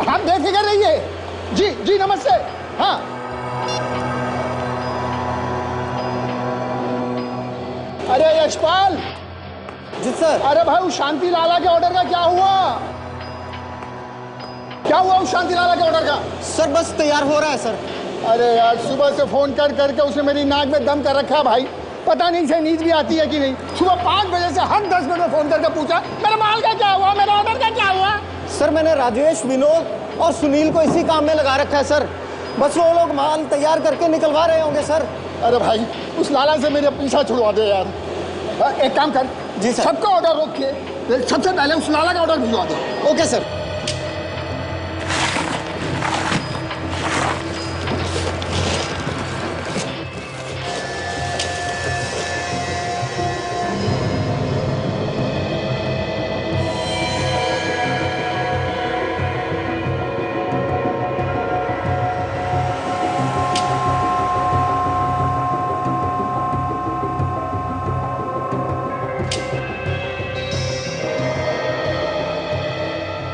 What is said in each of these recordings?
आप बेफिक्र रहिए। जी जी नमस्ते। हाँ अरे यशपाल। जी सर। अरे भाई उस शांति लाला के ऑर्डर का क्या हुआ? क्या हुआ उस शांति लाला के ऑर्डर का? सर बस तैयार हो रहा है सर। अरे यार सुबह से फोन कर करके उसने मेरी नाक में दम कर रखा है भाई। पता नहीं से नींद भी आती है कि नहीं। सुबह 5 बजे से हर 10 मिनट में फोन करके पूछा मेरे माल का क्या हुआ, मेरे ऑर्डर का क्या हुआ। सर मैंने राजेश, विनोद और सुनील को इसी काम में लगा रखा है सर। बस वो लोग माल तैयार करके निकलवा रहे होंगे सर। अरे भाई उस लाला से मेरे पीछा छुड़वा दे यार। एक काम कर। जी सर। सबका ऑर्डर रोक के सबसे पहले उस लाला का ऑर्डर भिजवा दे। Okay sir.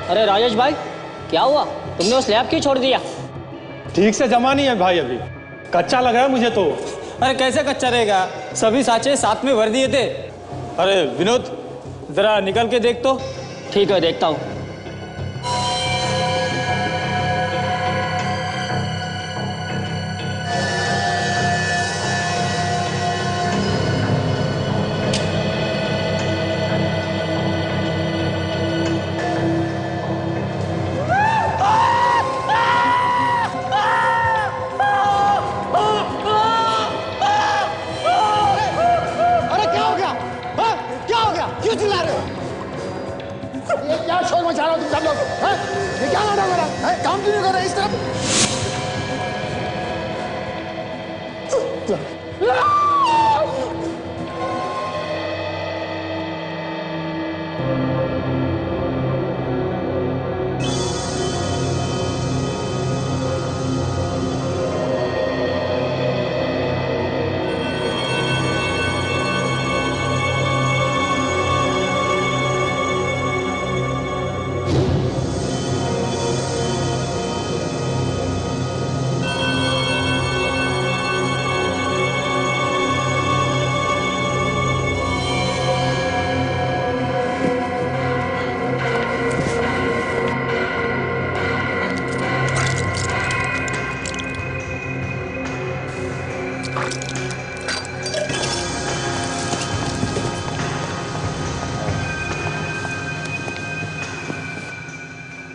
अरे राजेश भाई क्या हुआ, तुमने वो स्लैब क्यों छोड़ दिया? ठीक से जमा नहीं है भाई, अभी कच्चा लग रहा है मुझे तो। अरे कैसे कच्चा रहेगा, सभी साँचे साथ में भर दिए थे। अरे विनोद जरा निकल के देख तो। ठीक है देखता हूँ। ये क्या शोर मचा रहा हो तुम सब लोग? ये क्या नाटक हो रहा है? काम क्यों नहीं कर रहे इस तरफ?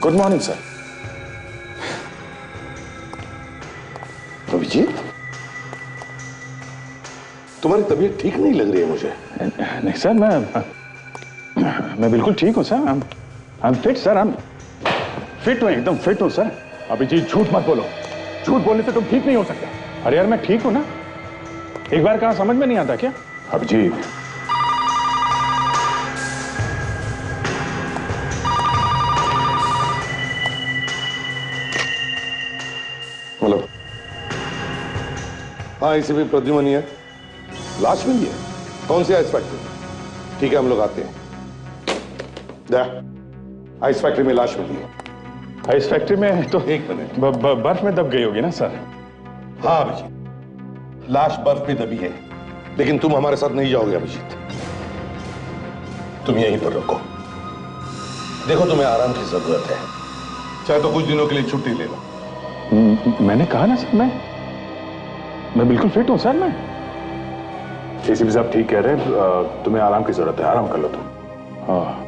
Good morning sir. अभिजीत, तुम्हारी तबीयत ठीक नहीं लग रही है मुझे। नहीं सर, मैं बिल्कुल ठीक हूँ sir. I am fit sir. Fit हूँ, एकदम फिट हूँ सर। अभिजीत झूठ मत बोलो, झूठ बोलने से तुम ठीक नहीं हो सकते। अरे यार मैं ठीक हूँ ना, एक बार कहा समझ में नहीं आता क्या? अभिजीत, मतलब हाँ इसे भी प्रद्युमन है। लाश मिली है? कौन सी आइस फैक्ट्री? ठीक है हम लोग आते हैं। आइस फैक्ट्री में लाश मिली है। आइस फैक्ट्री में तो एक मिनट, बर्फ में दब गई होगी ना सर? हाँ अभिजीत, लाश बर्फ में दबी है, लेकिन तुम हमारे साथ नहीं जाओगे अभिजीत। तुम यहीं पर रुको। देखो तुम्हें आराम की जरूरत है, चाहे तो कुछ दिनों के लिए छुट्टी ले लो। मैंने कहा ना सर, मैं बिल्कुल फिट हूँ सर। मैं एसीपी साहब ठीक कह रहे हैं, तुम्हें आराम की जरूरत है, आराम कर लो तुम। हाँ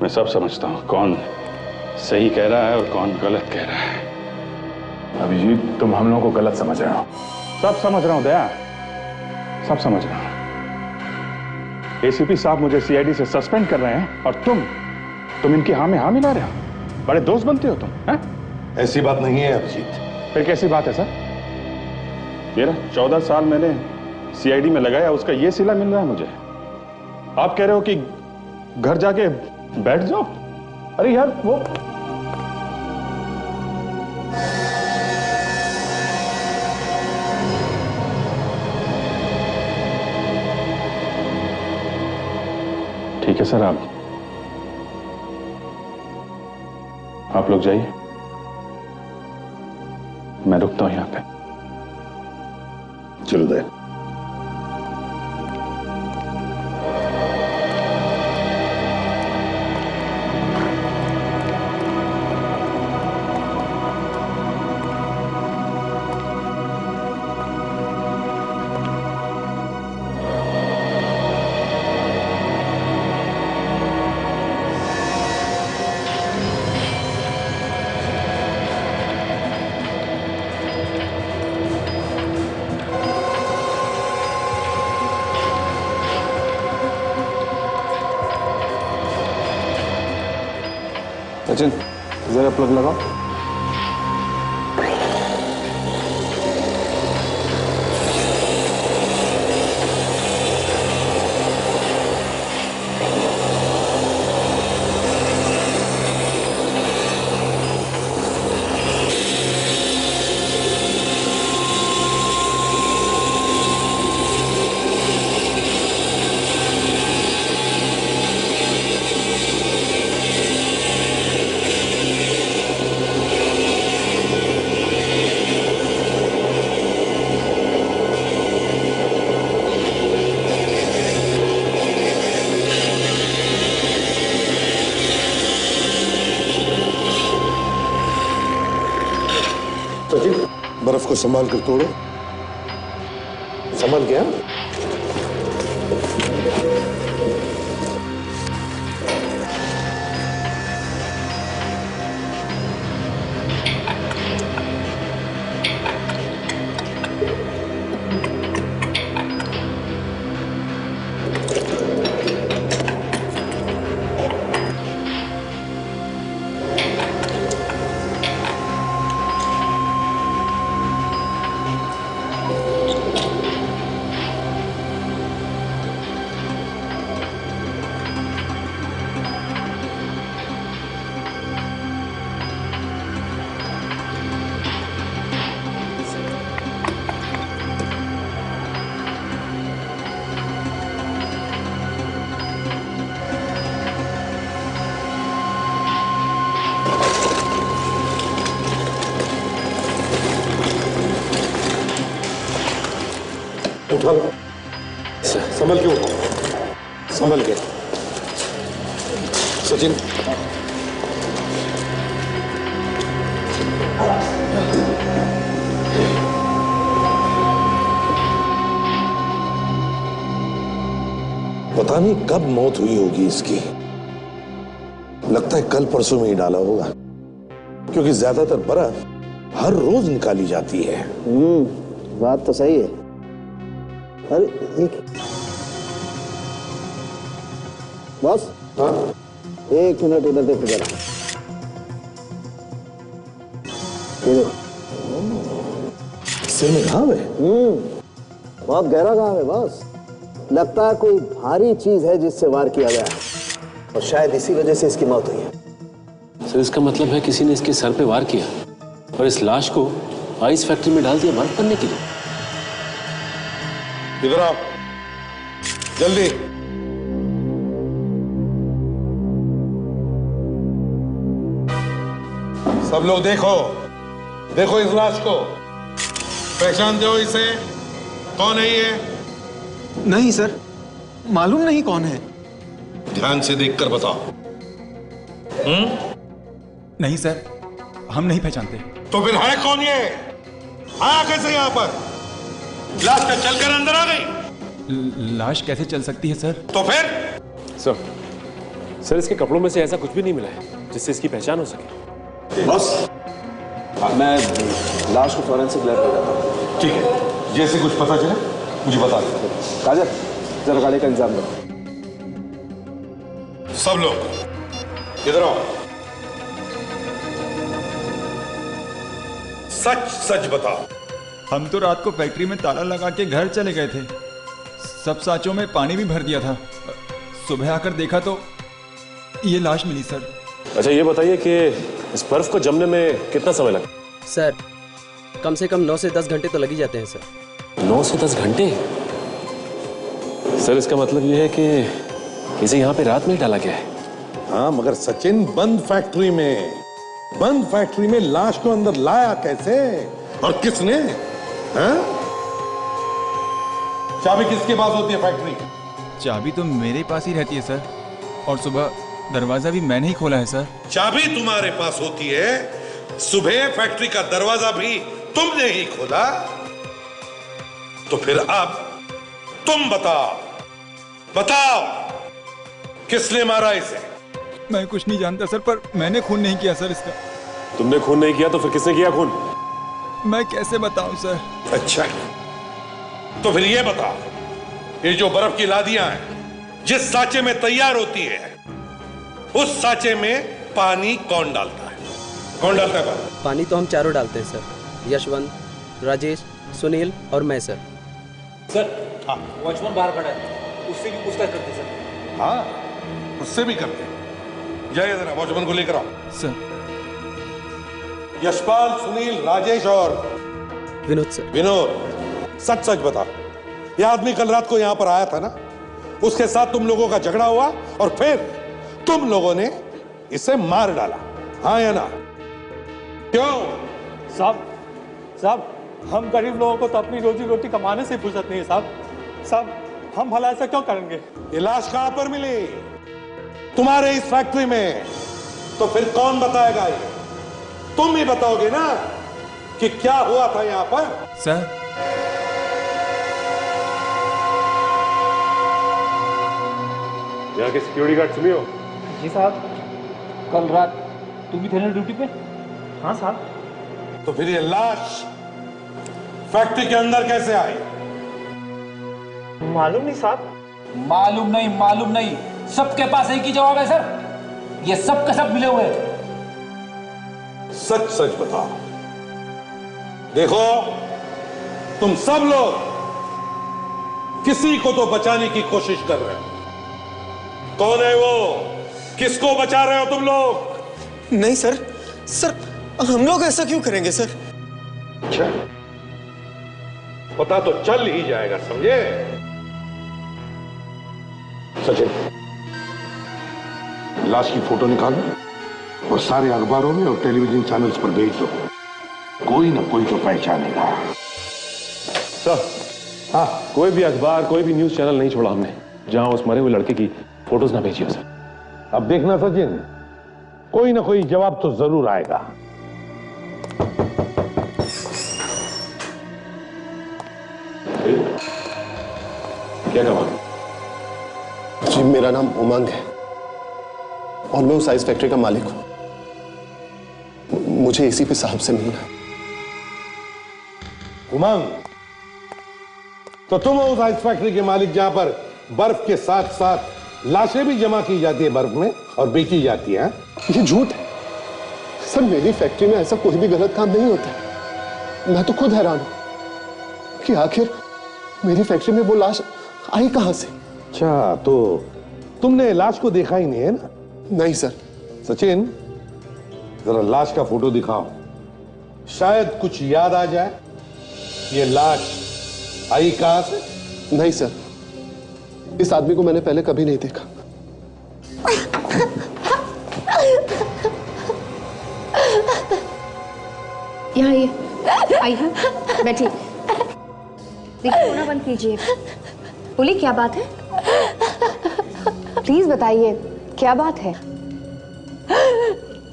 मैं सब समझता हूँ कौन सही कह रहा है और कौन गलत कह रहा है। अभिजीत तुम हम लोगों को गलत समझ रहे हो। सब समझ रहा हूँ दया, सब समझ रहा हूँ। एसीपी साहब मुझे सीआईडी से सस्पेंड कर रहे हैं और तुम इनकी हाँ में हाँ मिला रहे हो। बड़े दोस्त बनते हो तुम, हैं? ऐसी बात नहीं है अभिजीत। फिर कैसी बात है सर? ये ना 14 साल मैंने सीआईडी में लगाया, उसका ये सिला मिल रहा है मुझे। आप कह रहे हो कि घर जाके बैठ जाओ? अरे यार वो ठीक है सर, आप लोग जाइए, मैं रुकता हूं यहां पे। चलो दे। सचिन जरा प्लग लगाओ। सचिन, बर्फ को संभाल कर तोड़ो। संभाल गया। उठा लो। संभल के उठो, संभल के। सचिन, पता नहीं कब मौत हुई होगी इसकी। लगता है कल परसों में ही डाला होगा, क्योंकि ज्यादातर बर्फ हर रोज निकाली जाती है। बात तो सही है। अरे एक बॉस, हाँ 1 मिनट इधर देखो जरा। सिर में घाव है। बहुत गहरा घाव है बॉस। लगता है कोई भारी चीज है जिससे वार किया गया और शायद इसी वजह से इसकी मौत हुई है। सर इसका मतलब है किसी ने इसके सर पे वार किया और इस लाश को आइस फैक्ट्री में डाल दिया बर्फ बनने के लिए। इधर आओ जल्दी। सब लोग देखो, देखो इस लाश को। पहचानते हो इसे? कौन है ये? नहीं सर, मालूम नहीं कौन है। ध्यान से देखकर बताओ। नहीं सर, हम नहीं पहचानते। तो फिर है कौन ये? आया कैसे यहां पर? लाश का चलकर अंदर आ गई? लाश कैसे चल सकती है सर? तो फिर? सर इसके कपड़ों में से ऐसा कुछ भी नहीं मिला है जिससे इसकी पहचान हो सके। बॉस, मैं लाश को फॉरेंसिक लैब ले जाता हूँ। ठीक है, जैसे कुछ पता चले मुझे बता दो। काजल, जरा गाड़ी का इंतजाम करो। सब लोग इधर आओ। सच सच बताओ। हम तो रात को फैक्ट्री में ताला लगा के घर चले गए थे। सब साँचों में पानी भी भर दिया था। सुबह आकर देखा तो ये लाश मिली सर। अच्छा ये बताइए कि इस बर्फ को जमने में कितना समय लगा? सर कम से कम 9 से 10 घंटे तो लग ही जाते हैं सर। 9 से 10 घंटे? सर इसका मतलब ये है कि इसे यहाँ पे रात में ही डाला गया है। हाँ, मगर सचिन बंद फैक्ट्री में, बंद फैक्ट्री में लाश को अंदर लाया कैसे और किसने? हाँ? चाबी किसके पास होती है फैक्ट्री की? चाबी तो मेरे पास ही रहती है सर, और सुबह दरवाजा भी मैंने ही खोला है सर। चाबी तुम्हारे पास होती है, सुबह फैक्ट्री का दरवाजा भी तुमने ही खोला, तो फिर अब तुम बताओ किसने मारा इसे? मैं कुछ नहीं जानता सर, पर मैंने खून नहीं किया सर इसका। तुमने खून नहीं किया तो फिर किसने किया खून? मैं कैसे बताऊं सर? अच्छा, तो फिर ये बताओ, ये जो बर्फ की लादियां हैं जिस सांचे में तैयार होती है, उस सांचे में पानी कौन डालता है? कौन डालता है पानी? पानी तो हम चारों डालते हैं सर, यशवंत, राजेश, सुनील और मैं सर। सर हाँ, वॉचमैन बाहर खड़ा है, उससे भी पूछताछ करते सर। हाँ, उससे भी करते हैं। जाइए जरा वॉचमैन को लेकर आओ। सर। यशपाल, सुनील, राजेश और विनोद सर। विनोद, सच सच बता, यह आदमी कल रात को यहां पर आया था ना? उसके साथ तुम लोगों का झगड़ा हुआ और फिर तुम लोगों ने इसे मार डाला, हाँ या ना? क्यों? साहब हम गरीब लोगों को तो अपनी रोजी रोटी कमाने से फुर्सत नहीं है साहब, हम भला ऐसा क्यों करेंगे? ये लाश कहां पर मिली? तुम्हारे इस फैक्ट्री में। तो फिर कौन बताएगा ये? तुम ही बताओगे ना कि क्या हुआ था यहां पर? सर, यहाँ के सिक्योरिटी गार्ड सुनियो। जी साहब, कल रात तुम भी थे ना ड्यूटी पे? हाँ साहब। तो फिर ये लाश फैक्ट्री के अंदर कैसे आई? मालूम नहीं साहब। मालूम नहीं, सबके पास एक ही जवाब है सर, ये सब के सब मिले हुए हैं। सच सच बताओ। देखो, तुम सब लोग किसी को तो बचाने की कोशिश कर रहे हो। कौन है वो? किसको बचा रहे हो तुम लोग? नहीं सर, हम लोग ऐसा क्यों करेंगे सर? अच्छा, पता तो चल ही जाएगा, समझे? सचिन, लाश की फोटो निकालो और सारे अखबारों में और टेलीविजन चैनल्स पर भेज दो। कोई ना कोई तो पहचानेगा। सर, हाँ, कोई भी अखबार, कोई भी न्यूज चैनल नहीं छोड़ा हमने जहां उस मरे हुए लड़के की फोटोज ना भेजी हो सर। अब देखना सचिन, कोई ना कोई जवाब तो जरूर आएगा। क्या जवाब? जी, मेरा नाम उमंग है और मैं उस आइस फैक्ट्री का मालिक हूं। मुझे एसीपी साहब से मिलना है। उमंग, तो तुम हो उस आइस फैक्ट्री के मालिक जहां पर बर्फ के साथ साथ लाशें भी जमा की जाती है बर्फ में और बेची जाती है? ये झूठ है सर, मेरी फैक्ट्री में ऐसा कोई भी गलत काम नहीं होता। मैं तो खुद हैरान हूं कि आखिर मेरी फैक्ट्री में वो लाश आई कहां से। अच्छा, तो तुमने लाश को देखा ही नहीं है ना? नहीं सर। सचिन, जरा लाश का फोटो दिखाओ, शायद कुछ याद आ जाए। ये लाश आई कहां से? नहीं सर, इस आदमी को मैंने पहले कभी नहीं देखा। यहाँ ये आइए, बैठिए। देखिए, रोना बंद कीजिए। बोलिए, क्या बात है? प्लीज बताइए, क्या बात है?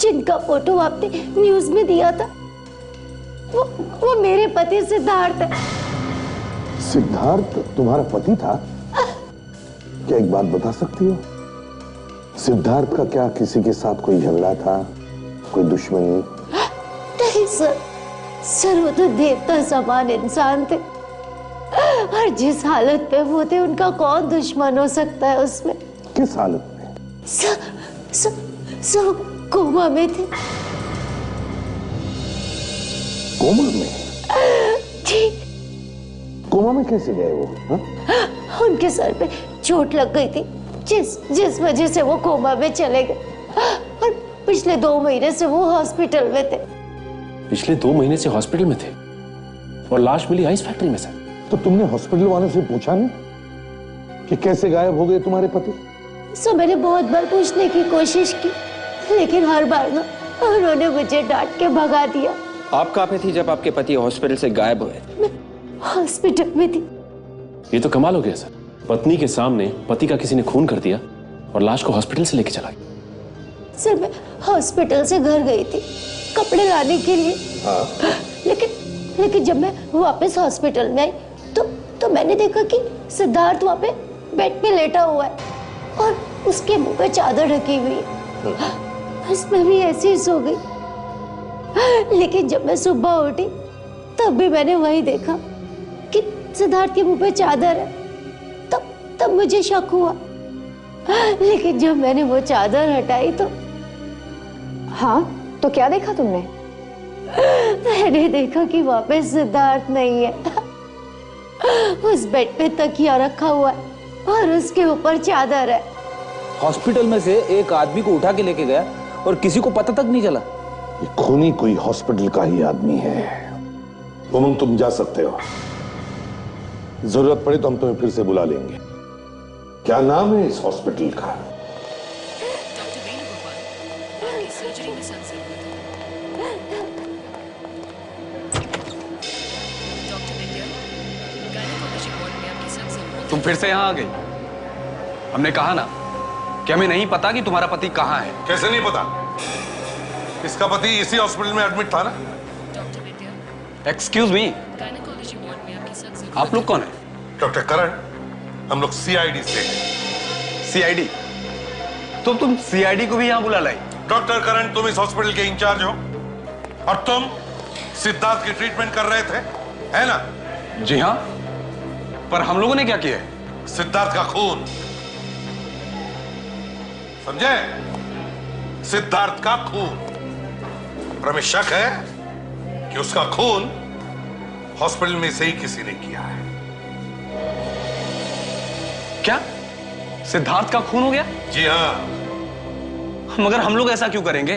जिनका फोटो आपने न्यूज में दिया था, वो मेरे पति सिद्धार्थ है। सिद्धार्थ तुम्हारा पति था? क्या एक बात बता सकती हो? सिद्धार्थ का क्या किसी के साथ कोई झगड़ा था, कोई दुश्मनी? नहीं सर, वो तो देवता समान इंसान थे और जिस हालत पे वो थे, उनका कौन दुश्मन हो सकता है उसमें? किस हालत में? सब कोमा में थे। कोमा में? जी। कोमा में कैसे गए वो? हा? उनके सर पे चोट लग गई थी, जिस वजह से वो कोमा में चले गए और पिछले 2 महीने से वो हॉस्पिटल में थे। पिछले 2 महीने से हॉस्पिटल में थे और लाश मिली आइस फैक्ट्री में सर। तो तुमने हॉस्पिटल वालों से पूछा नहीं कि कैसे गायब हो गए तुम्हारे पति? मैंने बहुत बार पूछने की कोशिश की, लेकिन हर बार ना उन्होंने मुझे डांट के भगा दिया। आप कहाँ पे थी जब आपके पति हॉस्पिटल से गायब हुए? मैं हॉस्पिटल में थी। ये तो कमाल हो गया सर, पत्नी के सामने पति का किसी ने खून कर दिया और लाश को हॉस्पिटल से लेके चला गया। सर मैं हॉस्पिटल से घर गई थी कपड़े लाने के लिए। हाँ। लेकिन जब मैं वापस हॉस्पिटल में आई तो मैंने देखा कि सिद्धार्थ वहाँ पे बेड पे लेटा हुआ है और उसके मुंह पे चादर ढकी हुई है। बस मैं भी ऐसे ही सो गई। लेकिन जब मैं सुबह उठी तब भी मैंने वही देखा कि सिद्धार्थ के मुंह पे चादर है। तब मुझे शक हुआ, लेकिन जब मैंने वो चादर हटाई तो हाँ, तो क्या देखा तुमने? मैंने देखा कि वहाँ पे सिद्धार्थ नहीं है। उस बेड पे तकिया रखा हुआ है और उसके ऊपर चादर है। हॉस्पिटल में से एक आदमी को उठा के लेके गया और किसी को पता तक नहीं चला। ये खूनी कोई हॉस्पिटल का ही आदमी है। उमंग, तुम जा सकते हो, जरूरत पड़े तो हम तुम्हें फिर से बुला लेंगे। क्या नाम है इस हॉस्पिटल का? तुम फिर से यहाँ आ गई। हमने कहा ना कि हमें नहीं पता कि तुम्हारा पति कहाँ है। कैसे नहीं पता? इसका पति इसी हॉस्पिटल में एडमिट था ना। एक्सक्यूज मी, आप लोग कौन है? डॉक्टर करण, हम लोग सीआईडी से हैं। सीआईडी? तो तुम सीआईडी को भी यहाँ बुला लाई? डॉक्टर करण, तुम इस हॉस्पिटल के इंचार्ज हो और तुम सिद्धार्थ की ट्रीटमेंट कर रहे थे, है ना? जी हाँ, पर हम लोगों ने क्या किया है? सिद्धार्थ का खून, समझे? सिद्धार्थ का खून। पर हमें शक है कि उसका खून हॉस्पिटल में से ही किसी ने किया है। क्या सिद्धार्थ का खून हो गया? जी हाँ। मगर हम लोग ऐसा क्यों करेंगे?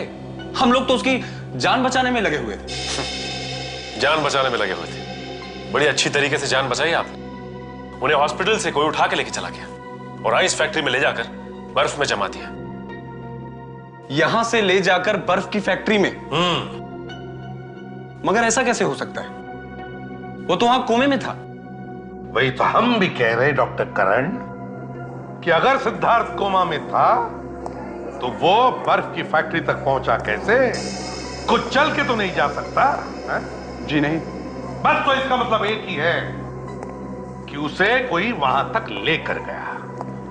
हम लोग तो उसकी जान बचाने में लगे हुए थे। जान बचाने में लगे हुए थे? बड़ी अच्छी तरीके से जान बचाई आपने। उन्हें हॉस्पिटल से कोई उठा के लेके चला गया और आइस फैक्ट्री में ले जाकर बर्फ में जमा दिया। यहां से ले जाकर बर्फ की फैक्ट्री में? मगर ऐसा कैसे हो सकता है? वो तो वहां कोमे में था। वही तो हम भी कह रहे डॉक्टर करण कि अगर सिद्धार्थ कोमा में था तो वो बर्फ की फैक्ट्री तक पहुंचा कैसे? कुछ चल के तो नहीं जा सकता है? जी नहीं। बस तो इसका मतलब एक ही है कि उसे कोई वहां तक लेकर गया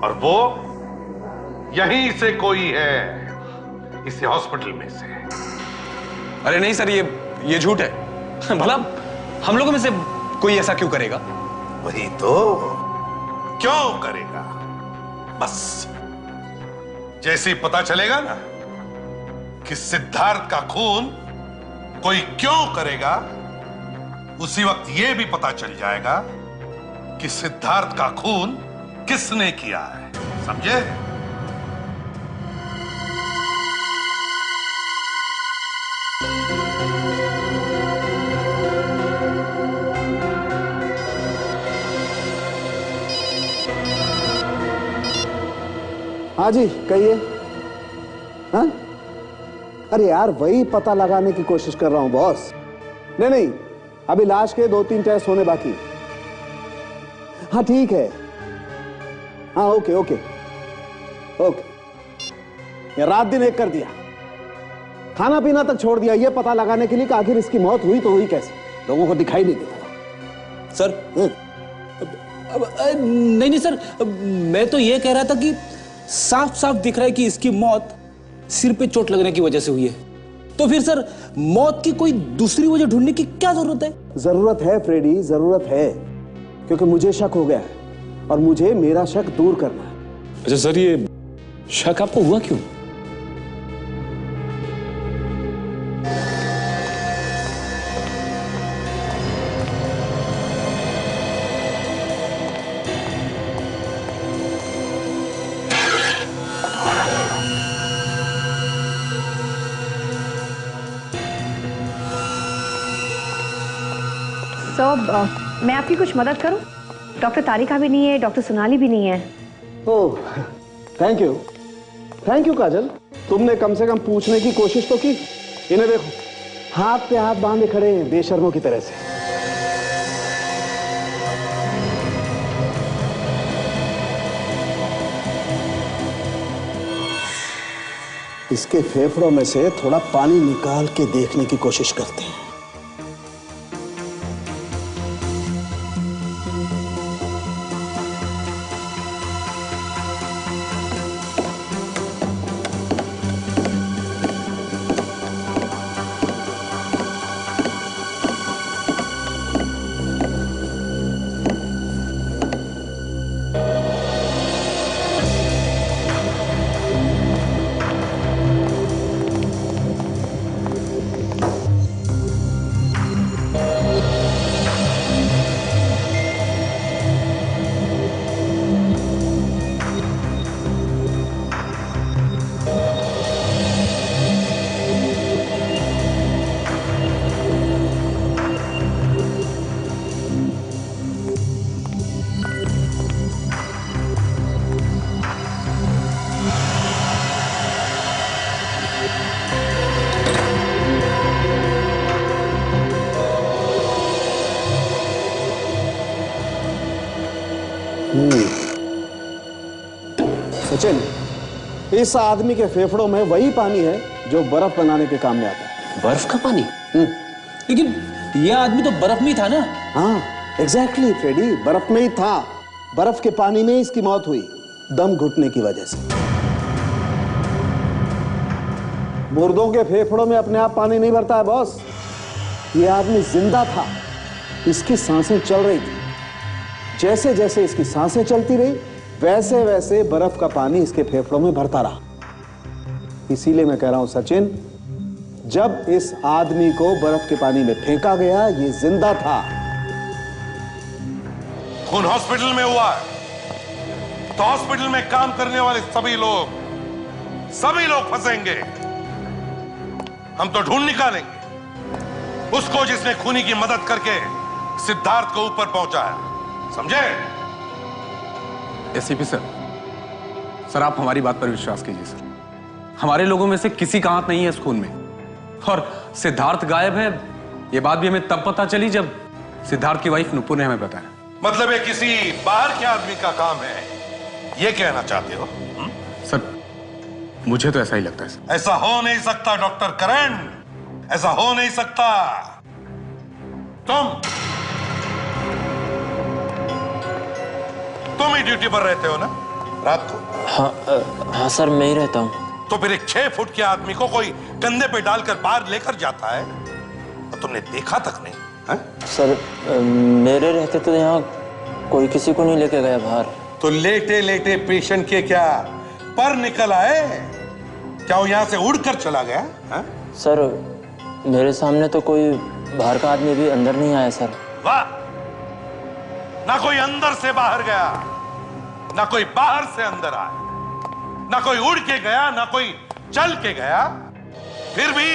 और वो यहीं से कोई है, इसी हॉस्पिटल में से। अरे नहीं सर, ये झूठ है। भला हम लोगों में से कोई ऐसा क्यों करेगा? वही तो, क्यों करेगा? बस जैसे ही पता चलेगा ना कि सिद्धार्थ का खून कोई क्यों करेगा, उसी वक्त यह भी पता चल जाएगा कि सिद्धार्थ का खून किसने किया है। समझे? हाँ जी, कहिए। हाँ? अरे यार, वही पता लगाने की कोशिश कर रहा हूं बॉस। नहीं, अभी लाश के 2-3 टेस्ट होने बाकी। हाँ ठीक है। हाँ ओके। ये रात दिन एक कर दिया, खाना पीना तक छोड़ दिया, ये पता लगाने के लिए कि आखिर इसकी मौत हुई तो हुई कैसे, लोगों को दिखाई नहीं देता। सर नहीं सर, मैं तो ये कह रहा था कि साफ साफ दिख रहा है कि इसकी मौत सिर पे चोट लगने की वजह से हुई है। तो फिर सर मौत की कोई दूसरी वजह ढूंढने की क्या जरूरत है? जरूरत है फ्रेडी, जरूरत है, क्योंकि मुझे शक हो गया है और मुझे मेरा शक दूर करना है। अच्छा सर, ये शक आपको हुआ क्यों? मैं आपकी कुछ मदद करूं? डॉक्टर तारिका भी नहीं है, डॉक्टर सोनाली भी नहीं है। ओह, थैंक यू काजल, तुमने कम से कम पूछने की कोशिश तो की। इन्हें देखो, हाथ पे हाथ बांधे खड़े हैं बेशर्मों की तरह से। इसके फेफड़ों में से थोड़ा पानी निकाल के देखने की कोशिश करते हैं। सचिन, इस आदमी के फेफड़ों में वही पानी है जो बर्फ बनाने के काम में आता है। बर्फ का पानी? लेकिन यह आदमी तो बर्फ में ही था ना? हाँ, एग्जैक्टली फ्रेडी, बर्फ में ही था। बर्फ के पानी में इसकी मौत हुई, दम घुटने की वजह से। मुर्दों के फेफड़ों में अपने आप पानी नहीं भरता है बॉस। ये आदमी जिंदा था, इसकी सांसें चल रही थी। जैसे जैसे इसकी सांसें चलती रही, वैसे वैसे बर्फ का पानी इसके फेफड़ों में भरता रहा। इसीलिए मैं कह रहा हूं सचिन, जब इस आदमी को बर्फ के पानी में फेंका गया, ये जिंदा था। खून हॉस्पिटल में हुआ है तो हॉस्पिटल में काम करने वाले सभी लोग फंसेंगे। हम तो ढूंढ निकालेंगे उसको जिसने खूनी की मदद करके सिद्धार्थ को ऊपर पहुंचाया, समझे? एसीपी सर, आप हमारी बात पर विश्वास कीजिए सर। हमारे लोगों में से किसी का हाथ नहीं है इस खून में। और सिद्धार्थ गायब है, ये बात भी हमें तब पता चली जब सिद्धार्थ की वाइफ नुपुर ने हमें बताया। मतलब ये किसी बाहर के आदमी का काम है, ये कहना चाहते हो? सर, मुझे तो ऐसा ही लगता है सर। ऐसा हो नहीं सकता डॉक्टर करण, ऐसा हो नहीं सकता। तुम ही ड्यूटी पर रहते हो ना रात को? हाँ सर, मैं ही रहता हूँ। तो फिर एक 6 फुट के आदमी को कोई कंधे पे डालकर बाहर लेकर जाता है और तुमने देखा तक नहीं है? सर, मेरे रहते तो यहाँ कोई किसी को नहीं लेके गया बाहर। तो लेटे लेटे पेशेंट के क्या पर निकल आए? क्या वो यहाँ से उड़कर चला गया है? सर, मेरे सामने तो कोई बाहर का आदमी भी अंदर नहीं आया सर। वाह, ना कोई अंदर से बाहर गया, ना कोई बाहर से अंदर आया, ना कोई उड़ के गया, ना कोई चल के गया। फिर भी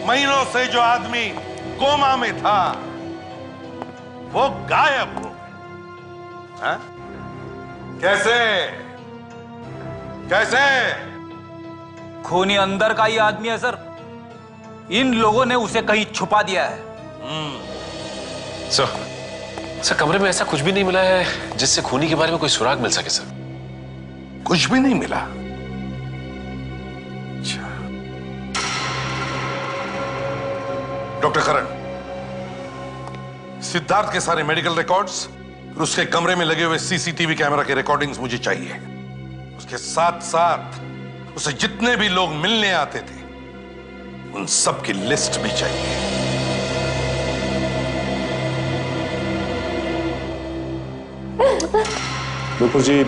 महीनों से जो आदमी कोमा में था वो गायब हो गया। कैसे कैसे? खूनी अंदर का ही आदमी है सर। इन लोगों ने उसे कहीं छुपा दिया है। सर, कमरे में ऐसा कुछ भी नहीं मिला है जिससे खूनी के बारे में कोई सुराग मिल सके सर। कुछ भी नहीं मिला? अच्छा। डॉक्टर करण, सिद्धार्थ के सारे मेडिकल रिकॉर्ड्स और उसके कमरे में लगे हुए सीसीटीवी कैमरा के रिकॉर्डिंग्स मुझे चाहिए। उसके साथ साथ उसे जितने भी लोग मिलने आते थे उन सब की लिस्ट भी चाहिए। नुपुर जी,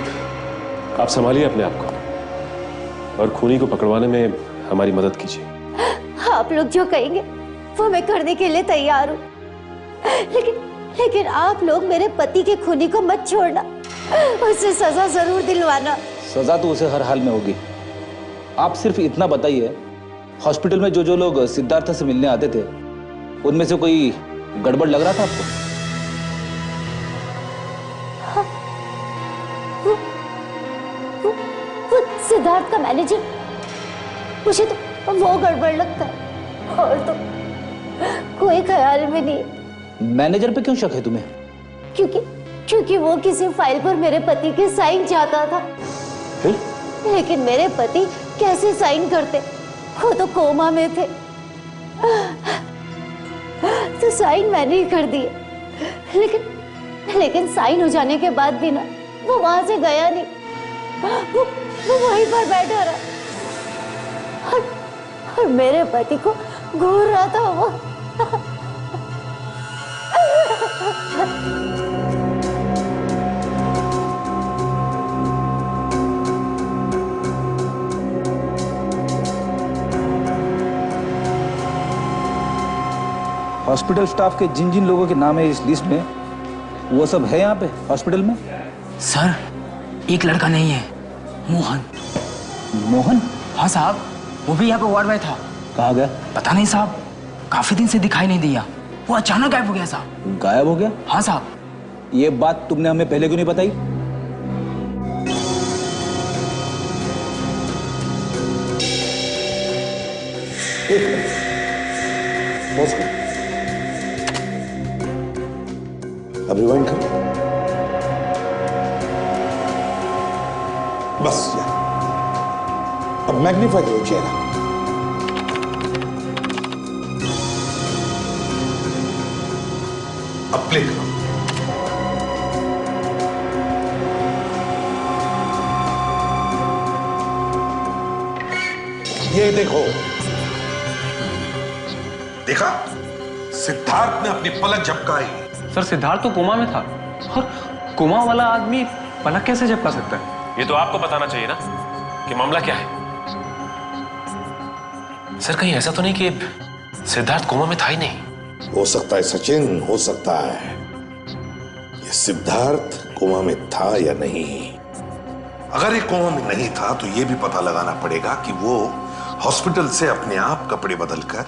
आप संभालिए अपने आप को और खूनी को पकड़वाने में हमारी मदद कीजिए। आप लोग जो कहेंगे वो मैं करने के लिए तैयार हूँ, लेकिन आप लोग मेरे पति के खूनी को मत छोड़ना, उसे सजा जरूर दिलवाना। सजा तो उसे हर हाल में होगी। आप सिर्फ इतना बताइए, हॉस्पिटल में जो लोग सिद्धार्थ से मिलने आते थे उनमें से कोई गड़बड़ लग रहा था आपको? वो सिद्धार्थ का मैनेजर मुझे तो वो गड़बड़ लगता है और तो कोई ख्याल में नहीं। मैनेजर पे क्यों शक है तुम्हें? क्योंकि वो किसी फाइल पर मेरे पति के साइन चाहता था। लेकिन मेरे पति कैसे साइन करते, वो तो कोमा में थे। तो साइन मैंने ही कर दिए, लेकिन साइन हो जाने के बाद भी ना वो वहां से गया नहीं, वो वहीं पर बैठा रहा और मेरे पति को घूर रहा था वो। हॉस्पिटल स्टाफ के जिन जिन लोगों के नाम है इस लिस्ट में, वो सब है यहाँ पे हॉस्पिटल में? सर एक लड़का नहीं है, मोहन। मोहन? हाँ साहब, वो भी यहाँ पे वार्ड में था। कहाँ गया? पता नहीं साहब, काफी दिन से दिखाई नहीं दिया, वो अचानक गायब हो गया साहब। गायब हो गया? हाँ साहब। ये बात तुमने हमें पहले क्यों नहीं बताई? अब रिवाइंड कर, बस यार, अब मैग्नीफाई करो चेहरा। अब प्ले करो। ये देखो, देखा? सिद्धार्थ ने अपनी पलक झपकाई। सर सिद्धार्थ तो कोमा में था, और कोमा वाला आदमी पलक कैसे झपका सकता है? ये तो आपको बताना चाहिए ना कि मामला क्या है। सर कहीं ऐसा तो नहीं कि सिद्धार्थ कोमा में था ही नहीं? हो सकता है सचिन, हो सकता है। ये सिद्धार्थ कोमा में था या नहीं। अगर ये कोमा में नहीं था तो ये भी पता लगाना पड़ेगा कि वो हॉस्पिटल से अपने आप कपड़े बदलकर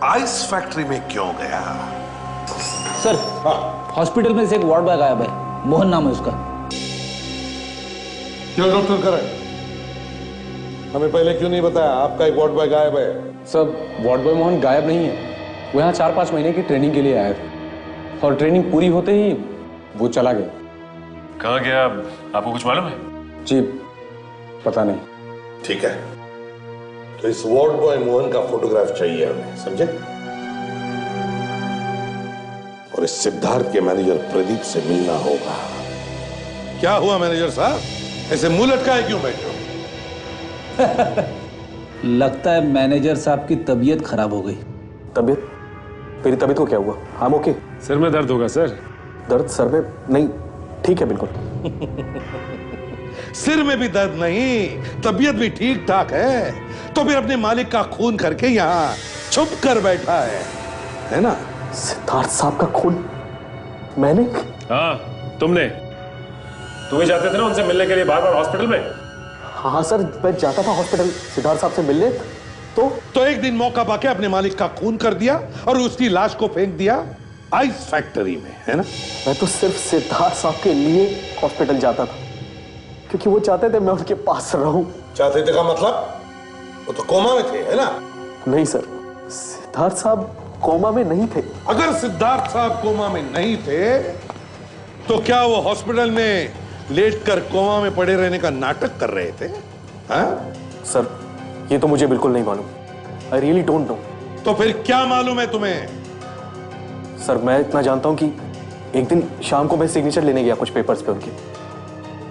आइस फैक्ट्री में क्यों गया। सर हॉस्पिटल में से एक वार्ड बॉय गायब है, मोहन नाम है उसका। क्यों डॉक्टर करें, हमें पहले क्यों नहीं बताया आपका एक वार्ड बॉय गायब है? सब वार्ड बॉय मोहन गायब नहीं है, वो यहाँ 4-5 महीने की ट्रेनिंग के लिए आया था और ट्रेनिंग पूरी होते ही वो चला गया। कहाँ गया आपको कुछ मालूम है? जी पता नहीं। ठीक है, तो इस वार्ड बॉय मोहन का फोटोग्राफ चाहिए हमें, समझे? और इस सिद्धार्थ के मैनेजर प्रदीप से मिलना होगा। क्या हुआ मैनेजर साहब, ऐसे मुंह लटकाए क्यों बैठे हो? लगता है मैनेजर साहब की तबीयत खराब हो गई। तबीयत? मेरी तबीयत को क्या हुआ? हम ओके? सिर में दर्द होगा सर। दर्द सर में? नहीं, ठीक है बिल्कुल। सिर में भी दर्द नहीं, तबीयत भी ठीक ठाक है, तो फिर अपने मालिक का खून करके यहाँ छुप कर बैठा है ना? सिद्धार्थ साहब का खून मैंने? हाँ तुमने, तुम ही जाते थे ना उनसे मिलने के लिए बार बार हॉस्पिटल में? हाँ सर, मैं जाता था हॉस्पिटल सिद्धार्थ साहब से मिलने, तो एक दिन मौका पाके अपने मालिक का खून कर दिया और उसकी लाश को फेंक दिया आइस फैक्ट्री में, है ना? मैं तो सिर्फ सिद्धार्थ साहब के लिए हॉस्पिटल जाता था, क्योंकि वो चाहते थे मैं उनके पास रहूं। चाहते थे का मतलब? वो तो कोमा में थे, है ना? नहीं सर, सिद्धार्थ साहब कोमा में नहीं थे। अगर सिद्धार्थ साहब कोमा में नहीं थे तो क्या वो हॉस्पिटल में लेटकर कोमा में पड़े रहने का नाटक कर रहे थे? हाँ? सर ये तो मुझे बिल्कुल नहीं मालूम, आई रियली डोंट नो। तो फिर क्या मालूम है तुम्हें? सर मैं इतना जानता हूं कि एक दिन शाम को मैं सिग्नेचर लेने गया कुछ पेपर्स पे उनके,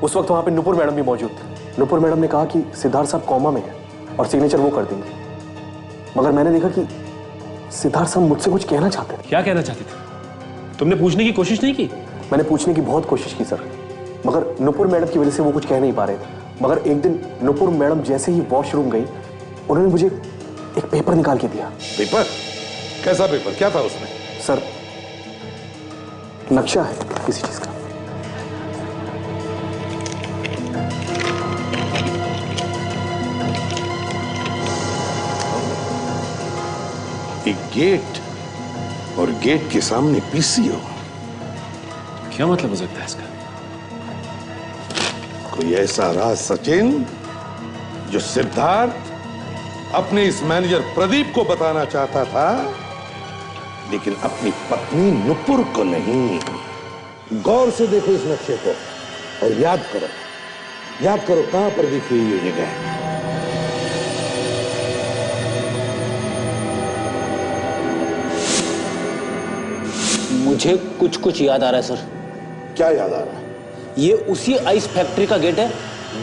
उस वक्त वहां पे नुपुर मैडम भी मौजूद थे। नुपुर मैडम ने कहा कि सिद्धार्थ साहब कोमा में है और सिग्नेचर वो कर देंगे, मगर मैंने देखा कि सिद्धार्थ साहब मुझसे कुछ कहना चाहते थे। क्या कहना चाहते थे? तुमने पूछने की कोशिश नहीं की? मैंने पूछने की बहुत कोशिश की सर, मगर नुपुर मैडम की वजह से वो कुछ कह नहीं पा रहे थे। मगर एक दिन नुपुर मैडम जैसे ही वॉशरूम गई, उन्होंने मुझे एक पेपर निकाल के दिया। पेपर? कैसा पेपर? क्या था उसमें? सर नक्शा है किसी चीज का। एक गेट और गेट के सामने पीसीओ। क्या मतलब हो सकता है इसका? कोई ऐसा राज सचिन जो सिद्धार्थ अपने इस मैनेजर प्रदीप को बताना चाहता था, लेकिन अपनी पत्नी नुपुर को नहीं। गौर से देखो इस नक्शे को और याद करो कहां पर दिख रही है ये जगह। मुझे कुछ कुछ याद आ रहा है सर। क्या याद आ रहा है? ये उसी आइस फैक्ट्री का गेट है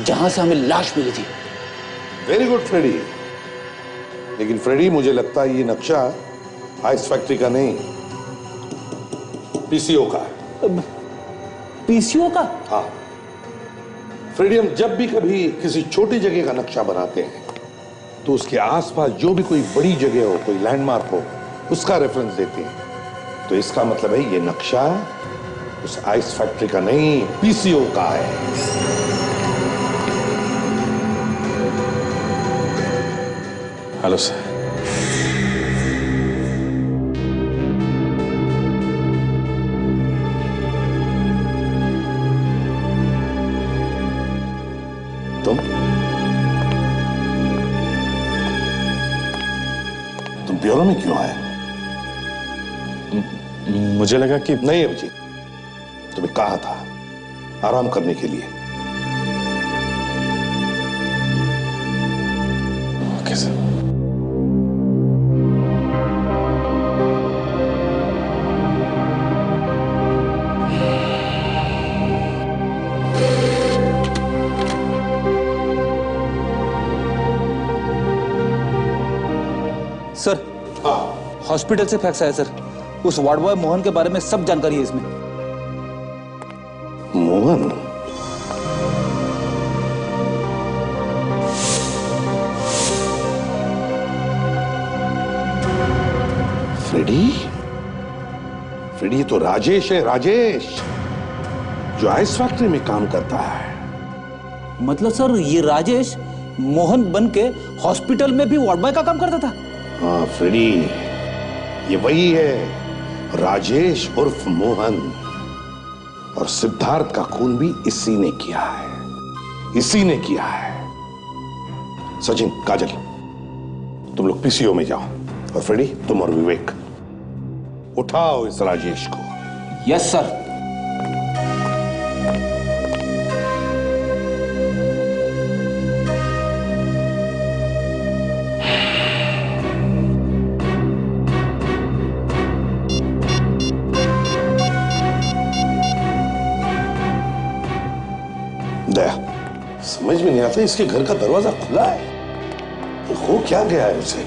जहां से हमें लाश मिली थी। Very good Freddie. लेकिन फ्रेडी, मुझे लगता है ये नक्शा आइस फैक्ट्री का नहीं, पीसीओ का है। पीसीओ का? हाँ फ्रेडी, हम जब भी कभी किसी छोटी जगह का नक्शा बनाते हैं तो उसके आसपास जो भी कोई बड़ी जगह हो, कोई लैंडमार्क हो, उसका रेफरेंस देते हैं। तो इसका मतलब है ये नक्शा उस आइस फैक्ट्री का नहीं, पीसीओ का है। Hello sir. तुम ब्यूरो में क्यों आए? मुझे लगा कि नहीं अभिजीत, तुम्हें कहा था आराम करने के लिए। Okay sir. सर, हॉस्पिटल से फैक्स आया सर। उस वार्ड बॉय मोहन के बारे में सब जानकारी है इसमें। मोहन? फ्रेडी? फ्रेडी तो राजेश है, राजेश, जो आइस फैक्ट्री में काम करता है। मतलब सर ये राजेश मोहन बन के हॉस्पिटल में भी वार्ड बॉय का काम करता था? हाँ फ्रेडी, ये वही है, राजेश उर्फ मोहन। और सिद्धार्थ का खून भी इसी ने किया है, इसी ने किया है। सचिन, काजल, तुम लोग पीसीओ में जाओ, और फ्रेडी तुम और विवेक उठाओ इस राजेश को। Yes sir. समझ में नहीं आता, इसके घर का दरवाजा खुला है, हो क्या गया है उसे?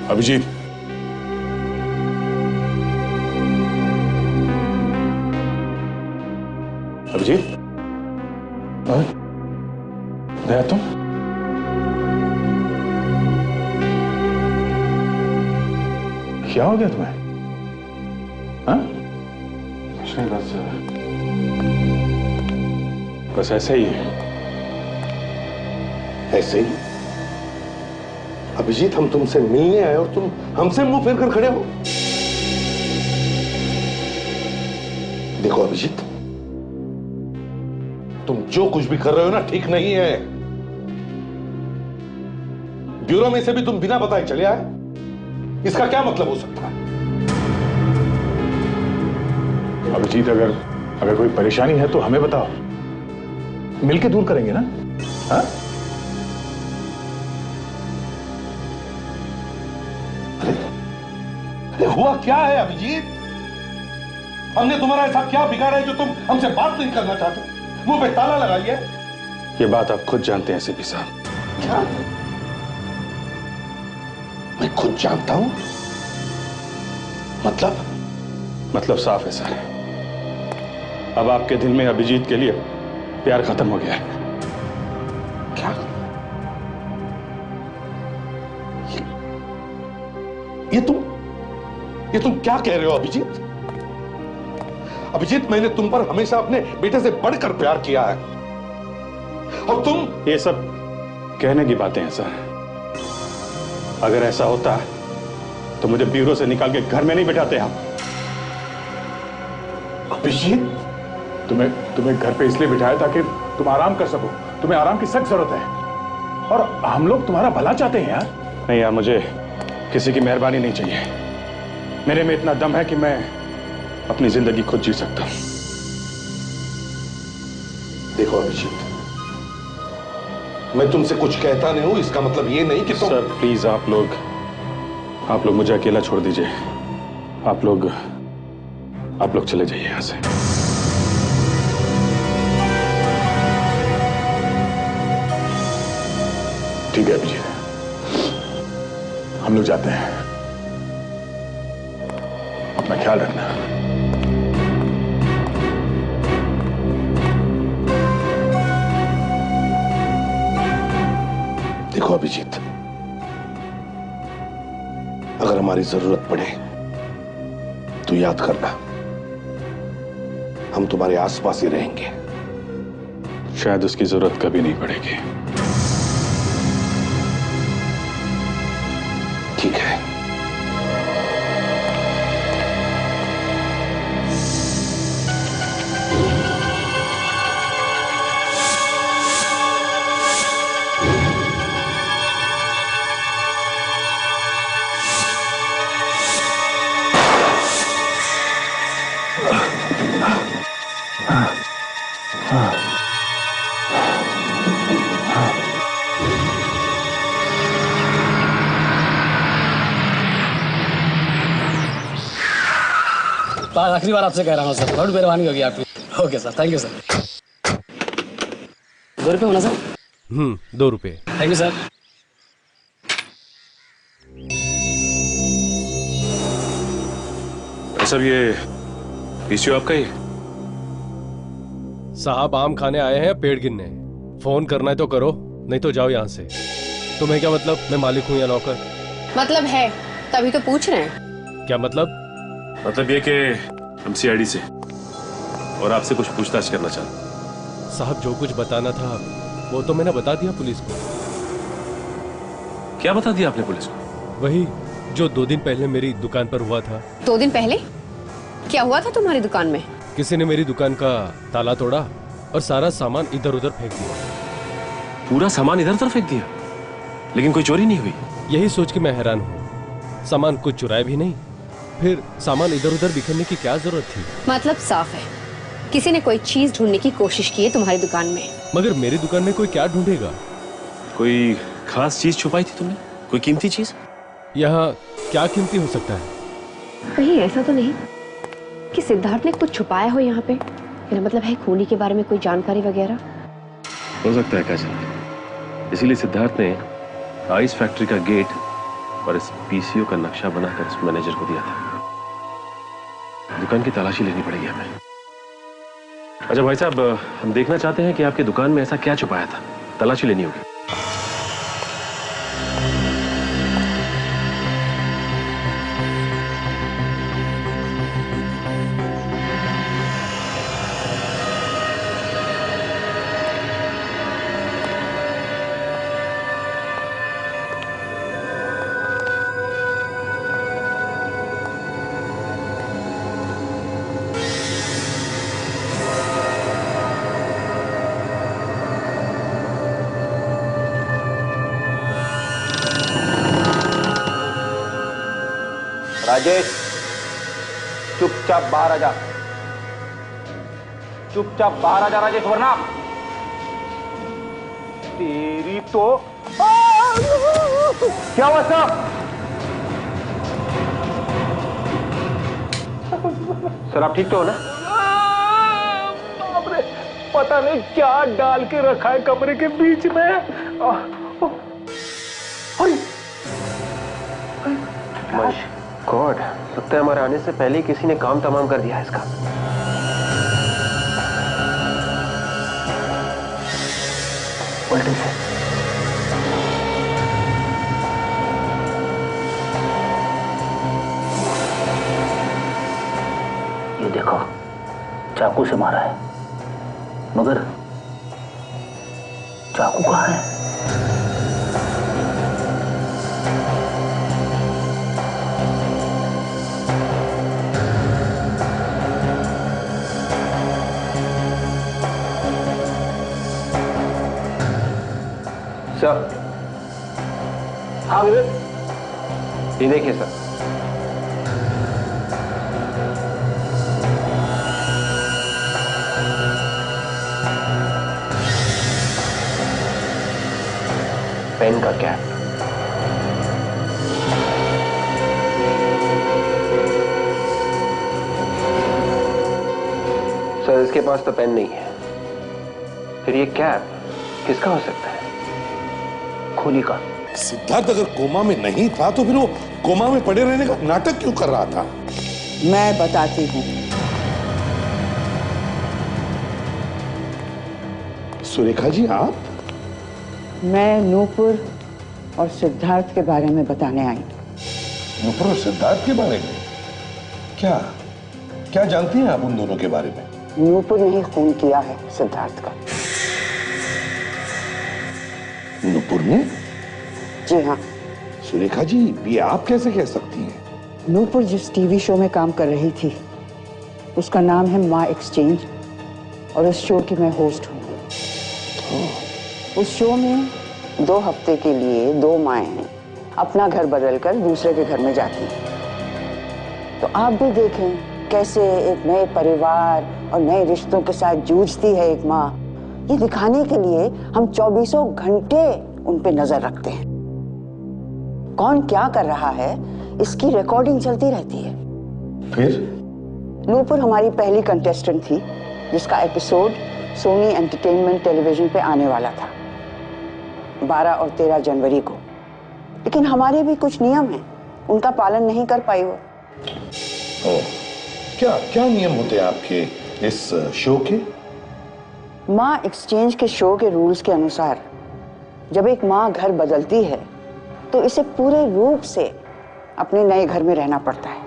अभिजीत, अभिजीत, दया तुम? क्या हो गया तुम्हें? हाँ? कुछ नहीं, बस ऐसे ही है। ऐसे ही? अभिजीत, हम तुमसे मिलने आए और तुम हमसे मुंह फेर कर खड़े हो। देखो अभिजीत, तुम जो कुछ भी कर रहे हो ना, ठीक नहीं है। ब्यूरो में से भी तुम बिना बताए चले आए, इसका क्या मतलब हो सकता है? अभिजीत, अगर कोई परेशानी है तो हमें बताओ, मिलके दूर करेंगे ना? हाँ? अरे हुआ क्या है अभिजीत? हमने तुम्हारा ऐसा क्या बिगाड़ा है जो तुम हमसे बात नहीं करना चाहते? मुंह पे ताला लगा लिया? ये बात आप खुद जानते हैं सीपी साहब। क्या? मैं खुद जानता हूं? मतलब साफ है सर। अब आपके दिल में अभिजीत के लिए प्यार खत्म हो गया है। क्या? ये तुम क्या कह रहे हो अभिजीत? अभिजीत, मैंने तुम पर हमेशा अपने बेटे से बढ़कर प्यार किया है, और तुम? ये सब कहने की बातें हैं सर। अगर ऐसा होता तो मुझे ब्यूरो से निकाल के घर में नहीं बिठाते आप। अभिजीत, तुम्हें घर पे इसलिए बिठाया ताकि तुम आराम कर सको। तुम्हें आराम की सख्त जरूरत है और हम लोग तुम्हारा भला चाहते हैं यार। नहीं यार, मुझे किसी की मेहरबानी नहीं चाहिए। मेरे में इतना दम है कि मैं अपनी जिंदगी खुद जी सकता हूं। देखो अभिजीत, मैं तुमसे कुछ कहता नहीं हूं, इसका मतलब ये नहीं कि तुम... सर प्लीज आप लोग मुझे अकेला छोड़ दीजिए। आप लोग चले जाइए यहां से। ठीक है अभिजीत, हम लोग जाते हैं। अपना ख्याल रखना। देखो अभिजीत, अगर हमारी जरूरत पड़े तो याद करना, हम तुम्हारे आसपास ही रहेंगे। शायद उसकी जरूरत कभी नहीं पड़ेगी। ठीक है। आखिरी बार आपसे कह रहा हूँ सर, बहुत मेहरबानी होगी आपकी। Okay sir, thank you sir. 2 रुपये होना सर? 2 रुपये। Thank you sir. सर ये पीसीओ आपका ही? साहब आम खाने आए हैं, पेड़ गिनने। फोन करना है तो करो, नहीं तो जाओ यहाँ से। तुम्हें क्या मतलब, मैं मालिक हूँ या नौकर? मतलब है, तभी तो पूछ रहे हैं। क्या मतलब? मतलब ये कि हम सीआईडी से और आपसे कुछ पूछताछ करना चाहते। साहब जो कुछ बताना था वो तो मैंने बता दिया पुलिस को। क्या बता दिया आपने पुलिस को? वही जो 2 दिन पहले मेरी दुकान पर हुआ था। 2 दिन पहले क्या हुआ था तुम्हारी दुकान में? किसी ने मेरी दुकान का ताला तोड़ा और सारा सामान इधर उधर फेंक दिया। पूरा सामान इधर उधर फेंक दिया, लेकिन कोई चोरी नहीं हुई? यही सोच के मैं हैरान हूँ। सामान कुछ चुराया भी नहीं, फिर सामान इधर उधर बिखरने की क्या जरूरत थी? मतलब साफ है, किसी ने कोई चीज ढूंढने की कोशिश की है तुम्हारी दुकान में। मगर मेरी दुकान में कोई क्या ढूंढेगा? कोई खास चीज छुपाई थी तुमने? कोई कीमती चीज? यहाँ क्या कीमती हो सकता है? कहीं ऐसा तो नहीं कि सिद्धार्थ ने कुछ छुपाया हो यहाँ पे? मेरा मतलब है खूनी के बारे में कोई जानकारी वगैरह? हो सकता है काजल, इसीलिए सिद्धार्थ ने आइस फैक्ट्री का गेट और इस पीसीओ का नक्शा बनाकर इस मैनेजर को दिया था। दुकान की तलाशी लेनी पड़ेगी हमें। अच्छा भाई साहब, हम देखना चाहते हैं कि आपकी दुकान में ऐसा क्या छुपाया था। तलाशी लेनी होगी। राजेश, चुपचाप बाहर आ जा। चुपचाप बाहर आ जा राजेश, वरना तेरी तो... क्या हुआ साहब? सर आप ठीक तो हो ना? बाप रे, पता नहीं क्या डाल के रखा है कमरे के बीच में। गॉड, लगता है हमारे आने से पहले ही किसी ने काम तमाम कर दिया है इसका। उल्टे से ये देखो, चाकू से मारा है, मगर चाकू कहाँ है? सर। हाँ विवेक, ये देखिए सर। पेन का कैप। सर इसके पास तो पेन नहीं है, फिर ये कैप किसका हो सकता है? खूनी का। सिद्धार्थ अगर कोमा में नहीं था तो फिर वो कोमा में पड़े रहने का नाटक क्यों कर रहा था? मैं बताती हूँ। सुरेखा जी आप? मैं नूपुर और सिद्धार्थ के बारे में बताने आई। नूपुर और सिद्धार्थ के बारे में? क्या क्या जानती हैं आप उन दोनों के बारे में? नूपुर ने ही खून किया है सिद्धार्थ का। नूपुर ने? जी हाँ। सुरेखा जी ये आप कैसे कह सकती हैं? नूपुर जिस टीवी शो में काम कर रही थी उसका नाम है माँ एक्सचेंज और उस शो की मैं होस्ट हूँ। उस शो में 2 हफ्ते के लिए 2 माएँ अपना घर बदलकर दूसरे के घर में जाती हैं। तो आप भी देखें कैसे एक नए परिवार और नए रिश्तों के साथ जूझती है एक माँ। ये दिखाने के लिए हम 24 घंटे उन पे नजर रखते हैं। कौन क्या कर रहा है इसकी रिकॉर्डिंग चलती रहती है। फिर नूपुर हमारी पहली कंटेस्टेंट थी जिसका एपिसोड सोनी एंटरटेनमेंट टेलीविजन पे आने वाला था 12 और 13 जनवरी को। लेकिन हमारे भी कुछ नियम हैं, उनका पालन नहीं कर पाई वो। क्या क्या नियम होते हैं आपके इस शो के? माँ एक्सचेंज के शो के रूल्स के अनुसार जब एक माँ घर बदलती है तो इसे पूरे रूप से अपने नए घर में रहना पड़ता है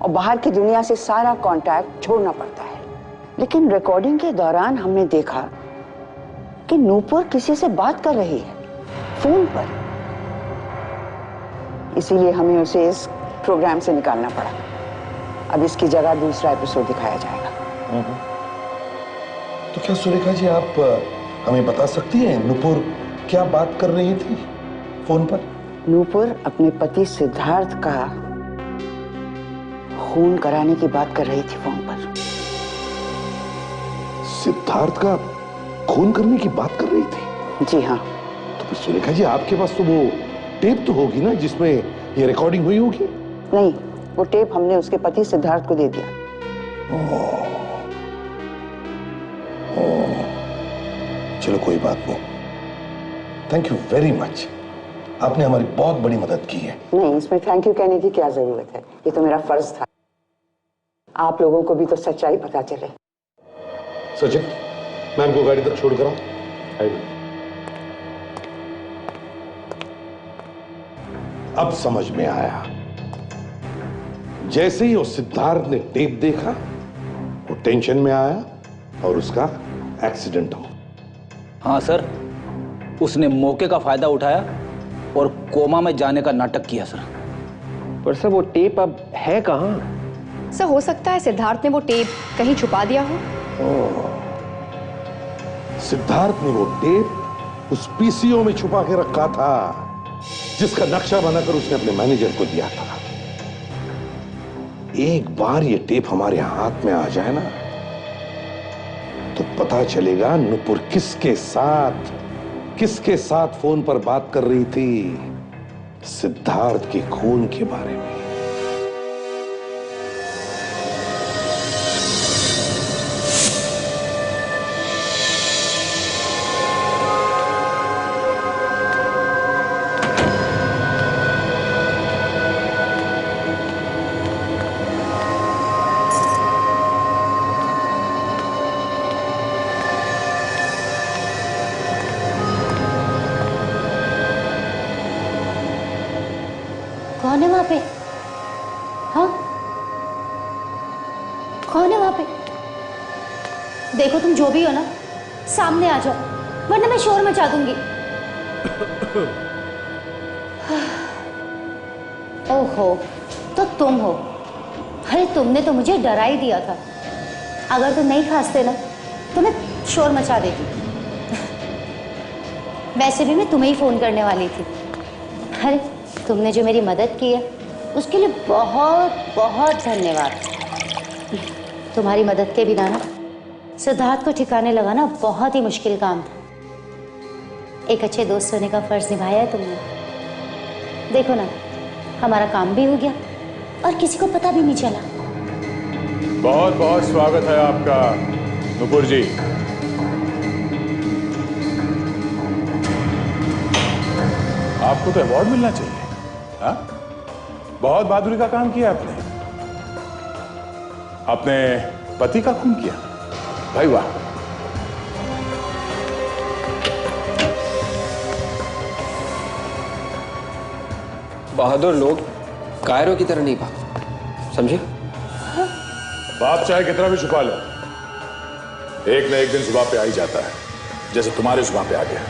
और बाहर की दुनिया से सारा कांटेक्ट छोड़ना पड़ता है। लेकिन रिकॉर्डिंग के दौरान हमने देखा कि नूपुर किसी से बात कर रही है फोन पर। इसीलिए हमें उसे इस प्रोग्राम से निकालना पड़ा। अब इसकी जगह दूसरा एपिसोड दिखाया जाएगा। तो क्या सुरेखा जी आप हमें बता सकती हैं नूपुर क्या बात कर रही थी फोन पर? नूपुर अपने पति सिद्धार्थ का खून कराने की बात कर रही थी फोन पर। सिद्धार्थ का खून करने की बात कर रही थी? जी हाँ। तो फिर सुरेखा जी आपके पास तो वो टेप तो होगी ना जिसमें ये रिकॉर्डिंग हुई होगी? नहीं, वो टेप हमने उसके पति सिद्धार्थ को दे दिया। चलो कोई बात नहीं। थैंक यू वेरी मच, आपने हमारी बहुत बड़ी मदद की है। नहीं, इसमें थैंक यू कहने की क्या जरूरत है, ये तो मेरा फर्ज था। आप लोगों को भी तो सच्चाई पता चले। सचिन, मैम को गाड़ी तक छोड़ कर आओ। अब समझ में आया। जैसे ही वो सिद्धार्थ ने टेप देखा वो टेंशन में आया और उसका एक्सीडेंट हो। हाँ सर, उसने मौके का फायदा उठाया और कोमा में जाने का नाटक किया सर। पर सर वो टेप अब है कहाँ? सर हो सकता है सिद्धार्थ ने वो टेप कहीं छुपा दिया हो। सिद्धार्थ ने वो टेप उस पीसीओ में छुपा के रखा था जिसका नक्शा बनाकर उसने अपने मैनेजर को दिया था। एक बार ये टेप हमारे हाथ में आ जाए ना तो पता चलेगा नूपुर किसके साथ फोन पर बात कर रही थी सिद्धार्थ के खून के बारे में। कौन है वहां पे? हाँ, कौन है वहां पे? देखो तुम जो भी हो ना, सामने आ जाओ वरना मैं शोर मचा दूंगी। ओहो, तो तुम हो। अरे तुमने तो मुझे डरा ही दिया था। अगर तुम नहीं खांसते ना तो मैं शोर मचा देती। वैसे भी मैं तुम्हें ही फोन करने वाली थी। अरे तुमने जो मेरी मदद की है उसके लिए बहुत बहुत धन्यवाद। तुम्हारी मदद के बिना ना सिद्धार्थ को ठिकाने लगाना बहुत ही मुश्किल काम था। एक अच्छे दोस्त होने का फर्ज निभाया है तुमने। देखो ना, हमारा काम भी हो गया और किसी को पता भी नहीं चला। बहुत बहुत स्वागत है आपका नुपुर जी। आपको तो अवार्ड मिलना चाहिए। हाँ? बहुत बहादुरी का काम किया आपने। अपने पति का खून किया, भाई वाह। बहादुर लोग कायरों की तरह नहीं भागते, समझे? बाप चाहे कितना भी छुपा लो, एक न एक दिन जुबान पे आ ही जाता है, जैसे तुम्हारे जुबान पे आ गया।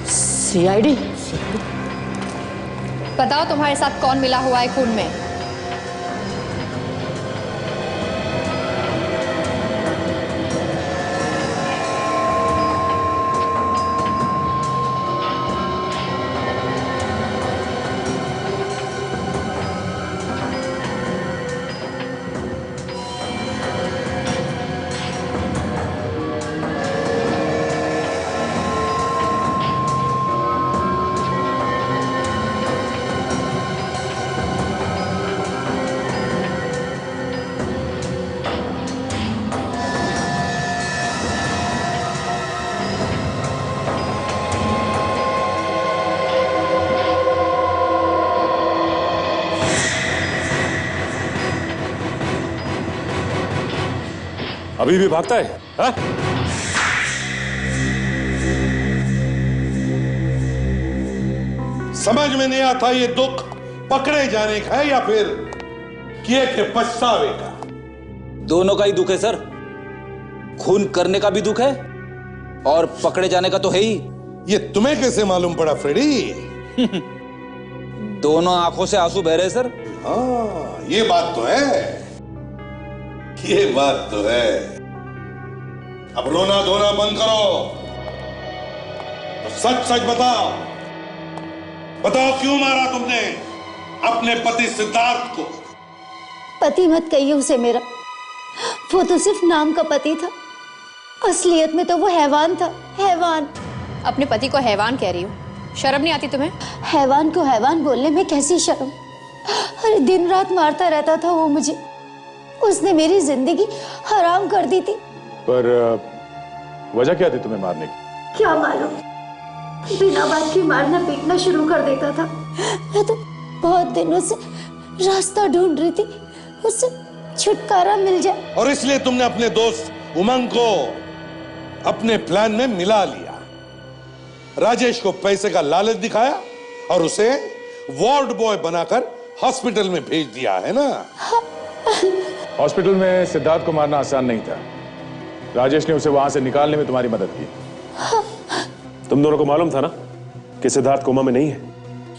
सीआईडी? बताओ तुम्हारे साथ कौन मिला हुआ है खून में? अभी भी भागता है, हा? समझ में नहीं आता ये दुख पकड़े जाने का है या फिर किए के पछतावे का? दोनों का ही दुख है सर। खून करने का भी दुख है और पकड़े जाने का तो है ही। ये तुम्हें कैसे मालूम पड़ा फ्रेडी? दोनों आंखों से आंसू बह रहे सर। हाँ, ये बात तो है, ये बात तो है। अब रोना धोना बंद करो, तो सच सच बताओ, बताओ क्यों मारा तुमने अपने पति सिद्धार्थ को? पति मत कहिए उसे मेरा, वो तो सिर्फ नाम का पति था, असलियत में तो वो हैवान था, हैवान। अपने पति को हैवान कह रही हो? शर्म नहीं आती तुम्हें? हैवान को हैवान बोलने में कैसी शर्म? अरे दिन रात मारता रहता था वो मुझे, उसने मेरी जिंदगी हराम कर दी थी। पर वजह क्या थी तुम्हें मारने की? क्या मालूम, बिना बात के मारना पीटना शुरू कर देता था। मैं तो बहुत दिनों से रास्ता ढूंढ रही थी, उससे छुटकारा मिल जाए। और इसलिए तुमने अपने दोस्त उमंग को अपने प्लान में मिला लिया, राजेश को पैसे का लालच दिखाया और उसे वार्ड बॉय बनाकर हॉस्पिटल में भेज दिया, है ना? हॉस्पिटल में सिद्धार्थ को मारना आसान नहीं था। राजेश ने उसे वहां से निकालने में तुम्हारी मदद की। तुम दोनों को मालूम था ना कि सिद्धार्थ कोमा में नहीं है?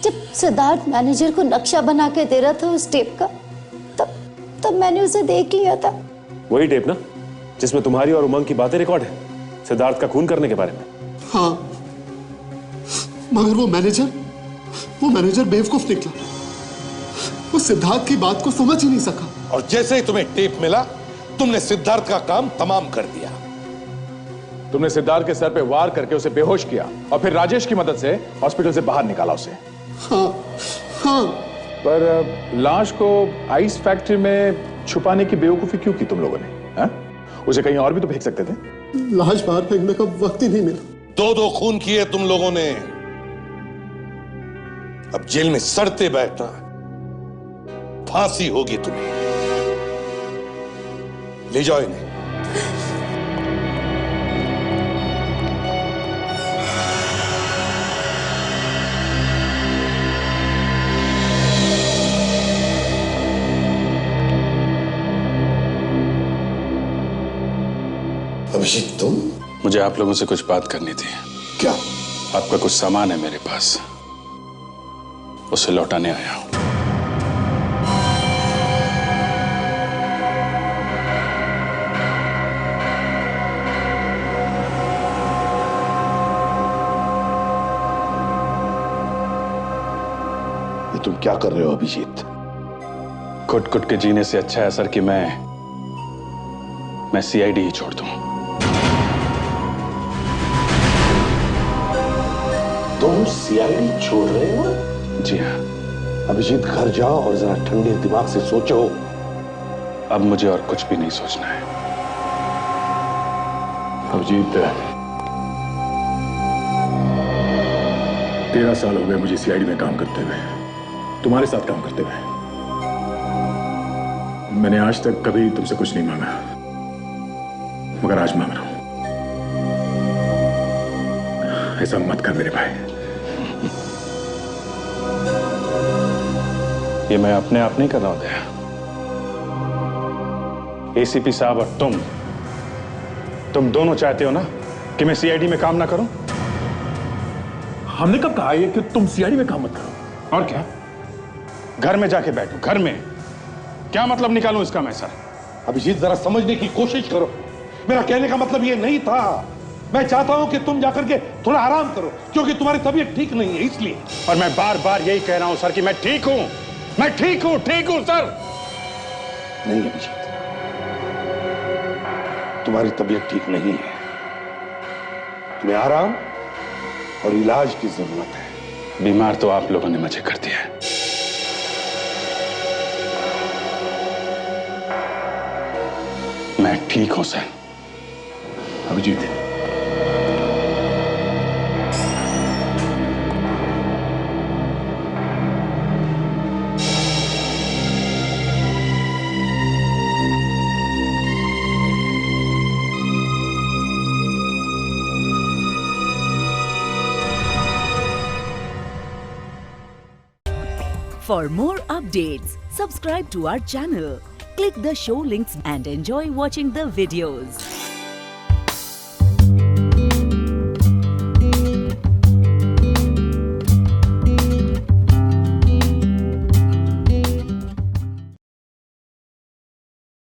जब सिद्धार्थ मैनेजर को नक्शा बना के दे रहा था उस टेप का, तब मैंने उसे देख लिया था। वही टेप ना जिसमें तुम्हारी और उमंग की बातें रिकॉर्ड है सिद्धार्थ का खून करने के बारे में। हाँ, मगर वो मैनेजर बेवकूफ निकला। वो सिद्धार्थ की बात को समझ ही नहीं सका। और जैसे ही तुम्हें टेप मिला, तुमने सिद्धार्थ का काम तमाम कर दिया। तुमने सिद्धार्थ के सर पे वार करके उसे बेहोश किया और फिर राजेश की मदद से हॉस्पिटल से बाहर निकाला उसे। हाँ, हाँ। पर लाश को आइस फैक्ट्री में छुपाने की बेवकूफी क्यों की तुम लोगों ने? हा? उसे कहीं और भी तो फेंक सकते थे। लाश बाहर फेंकने का वक्त ही नहीं मिला। दो खून किए तुम लोगों ने, अब जेल में सड़ते बैठना, फांसी होगी तुम्हें। ले जाओ इन्हें। अभिजीत, तुम? मुझे आप लोगों से कुछ बात करनी थी। क्या? आपका कुछ सामान है मेरे पास, उसे लौटाने आया हूं। ये तुम क्या कर रहे हो अभिजीत? कुट कुट के जीने से अच्छा है सर कि मैं सीआईडी ही छोड़ दूं। तुम सीआईडी छोड़ रहे हो? जी हाँ। अभिजीत घर जाओ और जरा ठंडे दिमाग से सोचो। अब मुझे और कुछ भी नहीं सोचना है। अभिजीत, 13 साल हो गए मुझे सीआईडी में काम करते हुए, तुम्हारे साथ काम करते हुए। मैंने आज तक कभी तुमसे कुछ नहीं मांगा, मगर आज मांग रहा हूं। ऐसा मत कर मेरे भाई। ये मैं अपने आप नहीं कर रहा हूं दया। एसीपी साहब और तुम दोनों चाहते हो ना कि मैं सीआईडी में काम ना करूं? हमने कब कहा है कि तुम सीआईडी में काम मत करो? और क्या? घर में जाके बैठो, घर में। क्या मतलब निकालूं इसका मैं सर? अभिजीत जरा समझने की कोशिश करो। मेरा कहने का मतलब ये नहीं था। मैं चाहता हूं कि तुम जाकर के थोड़ा आराम करो, क्योंकि तुम्हारी तबीयत ठीक नहीं है इसलिए। और मैं बार बार यही कह रहा हूं सर कि मैं ठीक हूं, मैं ठीक हूं सर। नहीं अभिजीत, तुम्हारी तबीयत ठीक नहीं है। तुम्हें आराम और इलाज की जरूरत है। बीमार तो आप लोगों ने मुझे कर दिया है। मैं ठीक हूं sir. Abhijit, For more updates, subscribe to our channel, click the show links and enjoy watching the videos.